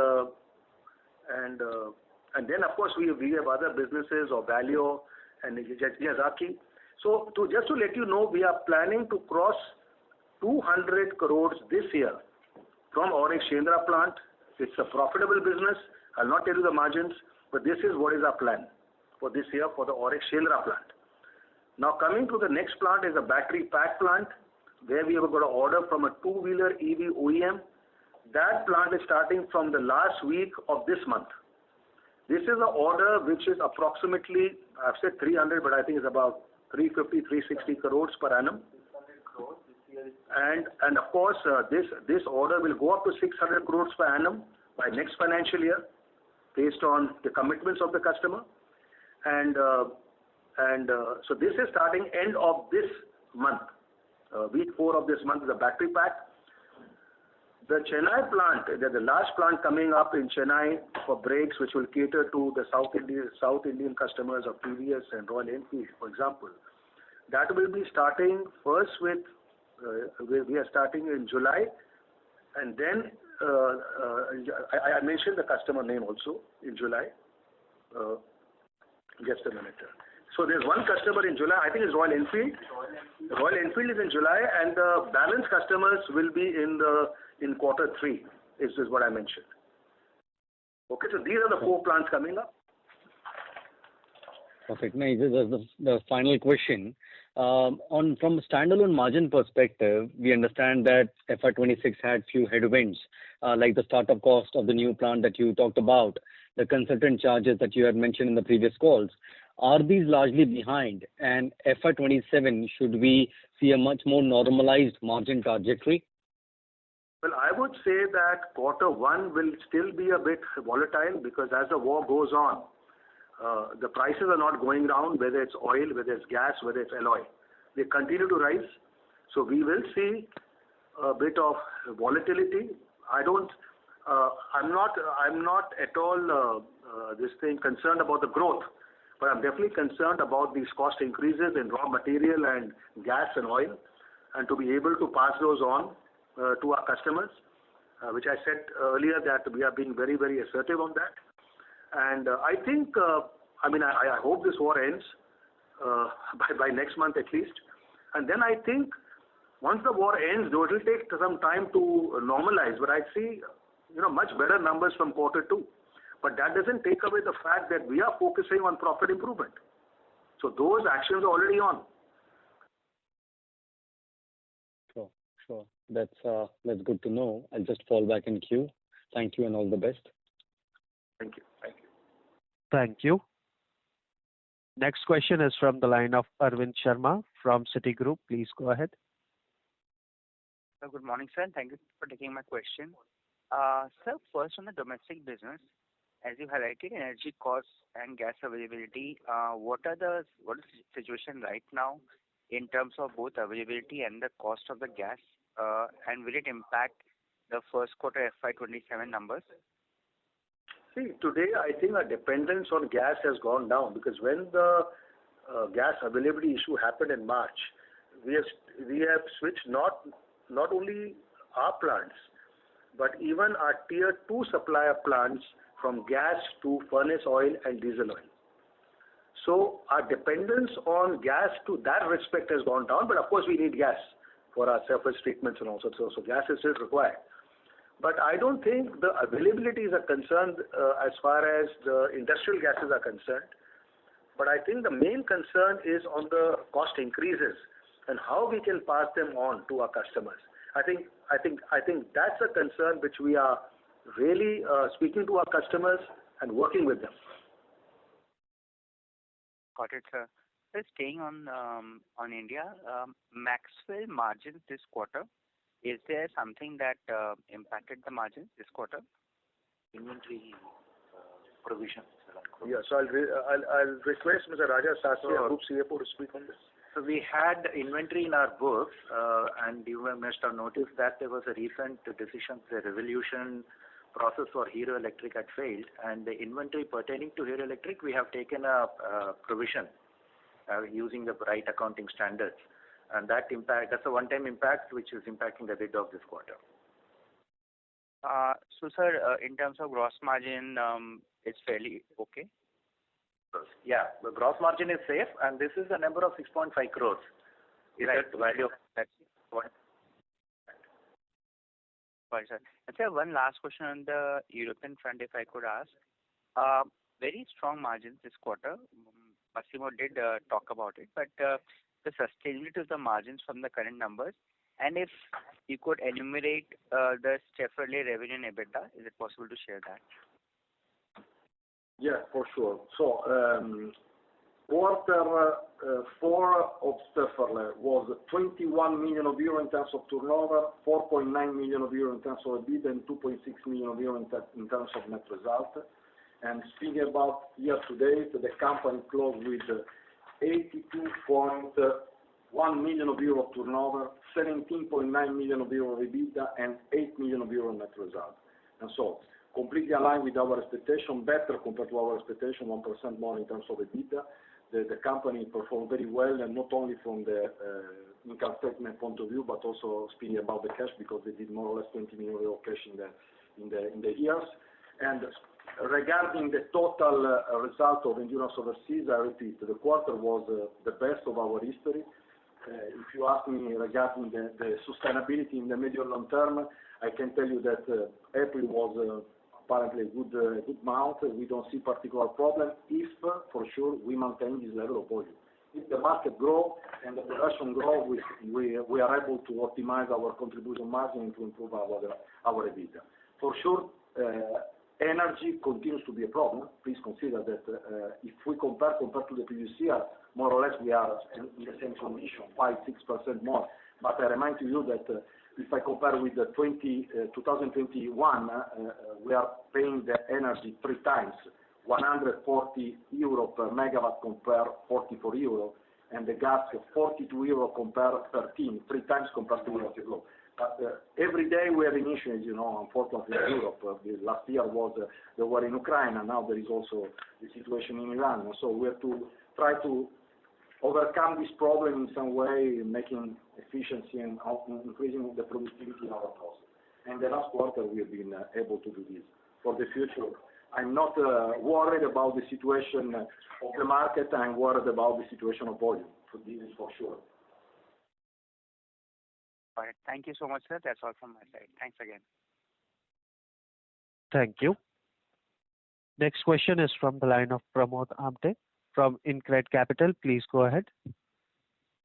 then of course we have other businesses of Valeo and Yazaki. So just to let you know, we are planning to cross 200 crores this year from Auric Shendra plant. It's a profitable business. I'll not tell you the margins, but this is what is our plan for this year for the Auric Shendra plant. Now coming to the next plant is a battery pack plant, where we have got an order from a two-wheeler EV OEM. That plant is starting from the last week of this month. This is an order which is approximately, I've said 300, but I think it's about 350, 360 crores per annum. And of course, this order will go up to 600 crores per annum by next financial year, based on the commitments of the customer. And so this is starting end of this month. Week 4 of this month is a battery pack. The Chennai plant, there's a large plant coming up in Chennai for brakes, which will cater to the South Indian customers of TVS and Royal Enfield, for example. That will be starting first with, we are starting in July, and then I mentioned the customer name also in July. Just a minute. So there's one customer in July, I think it's Royal Enfield. Royal Enfield is in July, and the balance customers will be in quarter 3, is what I mentioned. Okay, so these are the 4 plants coming up. Perfect. Now, this is the final question. From a standalone margin perspective, we understand that FY26 had few headwinds, like the startup cost of the new plant that you talked about, the consultant charges that you had mentioned in the previous calls. Are these largely behind? And FY27, should we see a much more normalized margin trajectory? Well, I would say that quarter 1 will still be a bit volatile because as the war goes on, the prices are not going down, whether it's oil, whether it's gas, whether it's alloy. They continue to rise. So we will see a bit of volatility. I'm not at all concerned about the growth, but I'm definitely concerned about these cost increases in raw material and gas and oil, and to be able to pass those on to our customers, which I said earlier that we are being very, very assertive on that. And I think, I hope this war ends by next month at least. And then I think once the war ends, though it will take some time to normalize, but I see, much better numbers from quarter 2. But that doesn't take away the fact that we are focusing on profit improvement. So those actions are already on. Sure. That's good to know. I'll just fall back in queue. Thank you and all the best. Thank you. Thank you. Next question is from the line of Arvind Sharma from Citigroup. Please go ahead. Good morning, sir, and thank you for taking my question. Sir, first on the domestic business, as you highlighted, energy costs and gas availability, what is the situation right now in terms of both availability and the cost of the gas, and will it impact the first quarter FY27 numbers? See, today I think our dependence on gas has gone down because when the gas availability issue happened in March, we have switched not only our plants, but even our tier 2 supplier plants from gas to furnace oil and diesel oil. So our dependence on gas to that respect has gone down, but of course we need gas for our surface treatments and also. So gas is still required. But I don't think the availabilities are concerned as far as the industrial gases are concerned. But I think the main concern is on the cost increases and how we can pass them on to our customers. I think that's a concern which we are really speaking to our customers and working with them. Got it, sir. So staying on India, Maxwell margins this quarter, is there something that impacted the margins this quarter? Inventory provision. Yeah, so I'll request Mr. Raja Sastry, our Group CFO, to speak on this. So we had inventory in our books, and you must have noticed that there was a recent decision, the resolution process for Hero Electric had failed, and the inventory pertaining to Hero Electric, we have taken a provision using the right accounting standards. And that's a one-time impact which is impacting the bid of this quarter. So, sir, in terms of gross margin, it's fairly okay? Yeah, the gross margin is safe, and this is a number of 6.5 crores. Is right. That value? That's what. Sorry, sir. And sir, one last question on the European front, if I could ask. Very strong margins this quarter. Massimo did talk about it, but the sustainability of the margins from the current numbers, and if you could enumerate the Chevrolet revenue and EBITDA, is it possible to share that? Yeah, for sure. So, quarter 4 of Chevrolet was 21 million euro in terms of turnover, 4.9 million euro in terms of EBITDA, and 2.6 million euro in terms of net result. And speaking about year to date, the company closed with 82.2 1 million euro of turnover, 17.9 million euro of EBITDA, and 8 million euro net result. And so, completely aligned with our expectation, better compared to our expectation, 1% more in terms of EBITDA. The company performed very well, and not only from the income statement point of view, but also speaking about the cash, because they did more or less 20 million euro cash in the years. And regarding the total result of Endurance Overseas, I repeat, the quarter was the best of our history. If you ask me regarding the sustainability in the medium long term, I can tell you that April was apparently a good month. We don't see particular problem if, for sure, we maintain this level of volume. If the market grow and the production grow, we are able to optimize our contribution margin and to improve our EBITDA. For sure, energy continues to be a problem. Please consider that if we compared to the previous year, more or less we are in the same condition, 5-6% more. But I remind you that if I compare with the 2021, we are paying the energy 3 times, 140 euro per megawatt compare 44 euro, and the gas 42 euro compare 13, 3 times compared to years ago. But every day we have an issue, as you know, unfortunately in Europe. Last year was the war in Ukraine, and now there is also the situation in Iran. So we have to try to overcome this problem in some way, making efficiency and increasing the productivity in our process. And the last quarter we have been able to do this. For the future, I'm not worried about the situation of the market. I'm worried about the situation of volume. So this is for sure. All right. Thank you so much, sir. That's all from my side. Thanks again. Thank you. Next question is from the line of Pramod Amte from InCred Capital. Please go ahead.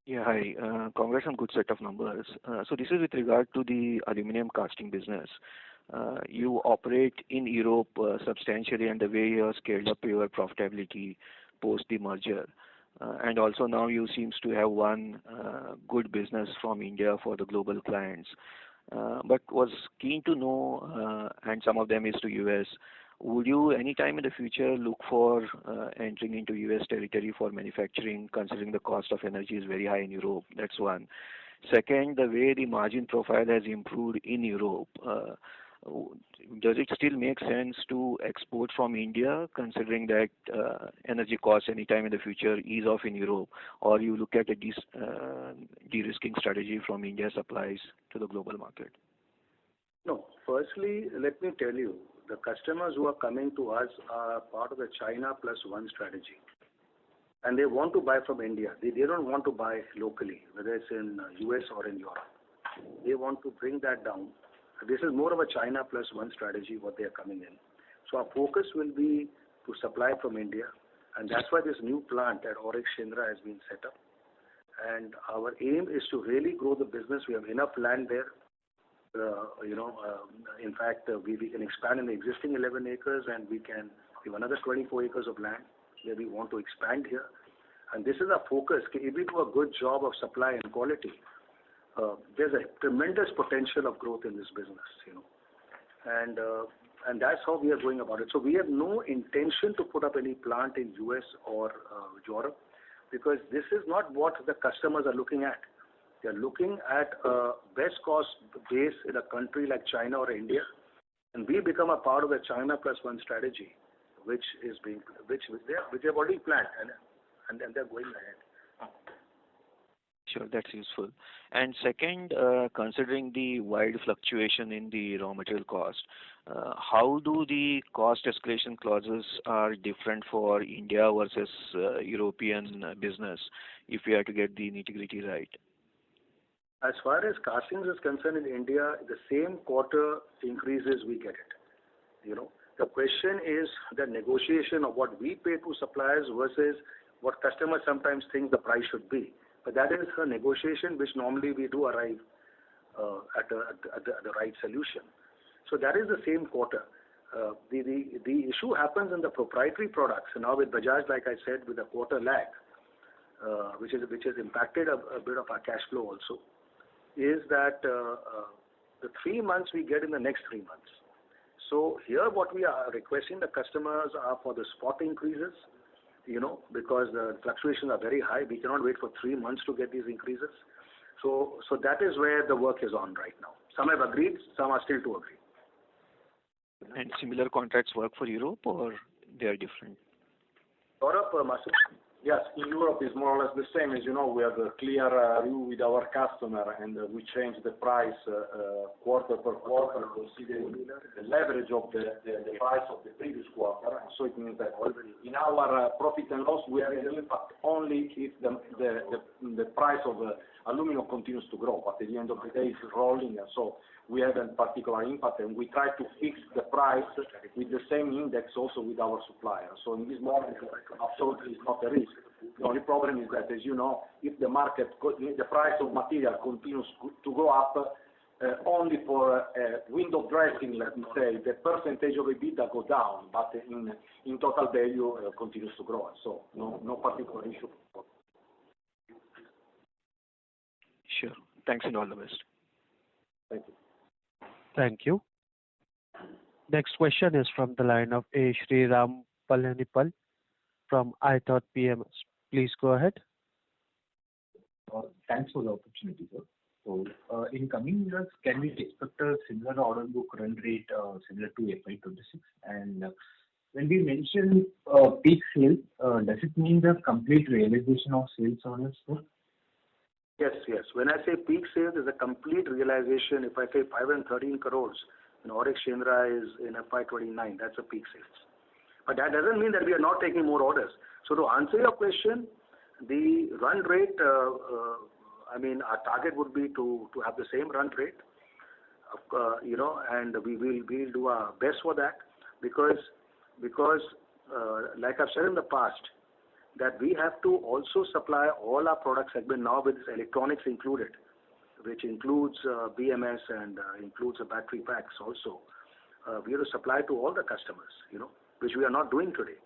Yeah, hi. Congrats on good set of numbers. So this is with regard to the aluminum casting business. You operate in Europe substantially, and the way you have scaled up your profitability post the merger. And also now you seems to have one good business from India for the global clients. But was keen to know, and some of them is to US, would you anytime in the future look for entering into US territory for manufacturing, considering the cost of energy is very high in Europe? That's one. Second, the way the margin profile has improved in Europe, does it still make sense to export from India, considering that energy costs anytime in the future ease off in Europe, or you look at a de-risking strategy from India supplies to the global market? No. Firstly, let me tell you, the customers who are coming to us are part of the China Plus One strategy. And they want to buy from India. They don't want to buy locally, whether it's in US or in Europe. They want to bring that down. This is more of a China Plus One strategy, what they are coming in. So our focus will be to supply from India, and that's why this new plant at Auric Shindra has been set up. And our aim is to really grow the business. We have enough land there. In fact, we can expand in the existing 11 acres, and we have another 24 acres of land where we want to expand here. And this is our focus. If we do a good job of supply and quality, there's a tremendous potential of growth in this business, and that's how we are going about it. So we have no intention to put up any plant in US or Europe, because this is not what the customers are looking at. They are looking at a best cost base in a country like China or India, and we become a part of the China Plus One strategy, which they have already planned, and they're going ahead. Sure, that's useful. And second, considering the wide fluctuation in the raw material cost, how do the cost escalation clauses are different for India versus European business, if we are to get the nitty-gritty right? As far as castings is concerned in India, the same quarter increases we get it. The question is the negotiation of what we pay to suppliers versus what customers sometimes think the price should be. But that is a negotiation which normally we do arrive at the right solution. So that is the same quarter. The issue happens in the proprietary products. And now with Bajaj, like I said, with a quarter lag, which has impacted a bit of our cash flow also, is that the 3 months we get in the next 3 months. So here what we are requesting the customers are for the spot increases. because the fluctuations are very high. We cannot wait for 3 months to get these increases. So that is where the work is on right now. Some have agreed, some are still to agree. And similar contracts work for Europe, or they are different? Europe, Master? Yes, in Europe is more or less the same. As you know, we have a clear view with our customer, and we change the price quarter per quarter, considering the leverage of the price of the previous quarter. And so it means that in our profit and loss, we have an impact only if the price of aluminum continues to grow. But at the end of the day, it's rolling, and so we have a particular impact, and we try to fix the price with the same index also with our supplier. So in this moment, absolutely it's not a risk. The only problem is that, as you know, if the price of material continues to go up, only for window dressing, let me say, the percentage of EBITDA go down, but in total value continues to grow. So no particular issue. Sure. Thanks and all the best. Thank you. Thank you. Next question is from the line of A. Sriram Palanipal from iThought PMS. Please go ahead. Thanks for the opportunity, sir. So, in coming years, can we expect a similar order book run rate similar to FY26? And when we mention peak sales, does it mean the complete realization of sales orders, sir? Yes. When I say peak sales, is a complete realization. If I say 513 crores, and Oryx Shendra is in FY29, that's a peak sales. But that doesn't mean that we are not taking more orders. So to answer your question, the run rate, our target would be to have the same run rate, and we will do our best for that because like I've said in the past, that we have to also supply all our product segment now with electronics included, which includes BMS and includes the battery packs also. We have to supply to all the customers, which we are not doing today.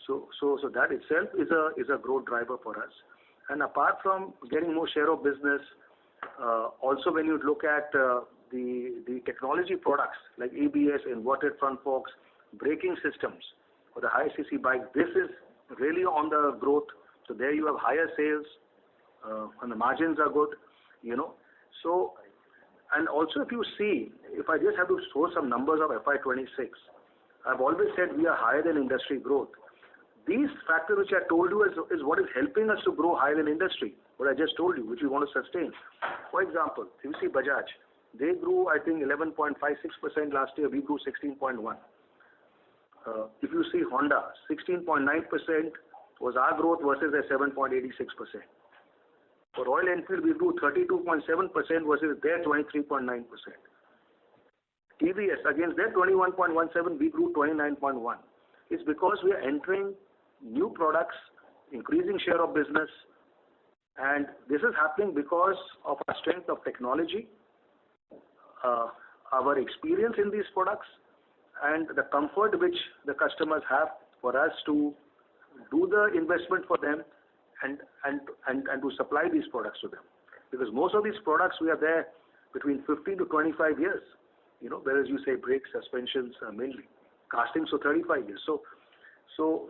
So that itself is a growth driver for us. And apart from getting more share of business, also when you look at the technology products like ABS, inverted front forks, braking systems for the high CC bike, this is really on the growth. So there you have higher sales, and the margins are good, So, and also if you see, if I just have to show some numbers of FY26, I've always said we are higher than industry growth. These factors which I told you is what is helping us to grow higher than industry, what I just told you, which we want to sustain. For example, if you see Bajaj, they grew, I think, 11.56% last year, we grew 16.1%. If you see Honda, 16.9% was our growth versus their 7.86%. For Royal Enfield, we grew 32.7% versus their 23.9%. TVS, against their 21.17%, we grew 29.1%. It's because we are entering new products, increasing share of business, and this is happening because of our strength of technology, our experience in these products, and the comfort which the customers have for us to do the investment for them and to supply these products to them. Because most of these products we are there between 15 to 25 years, whereas you say brakes, suspensions, mainly castings, so 35 years. So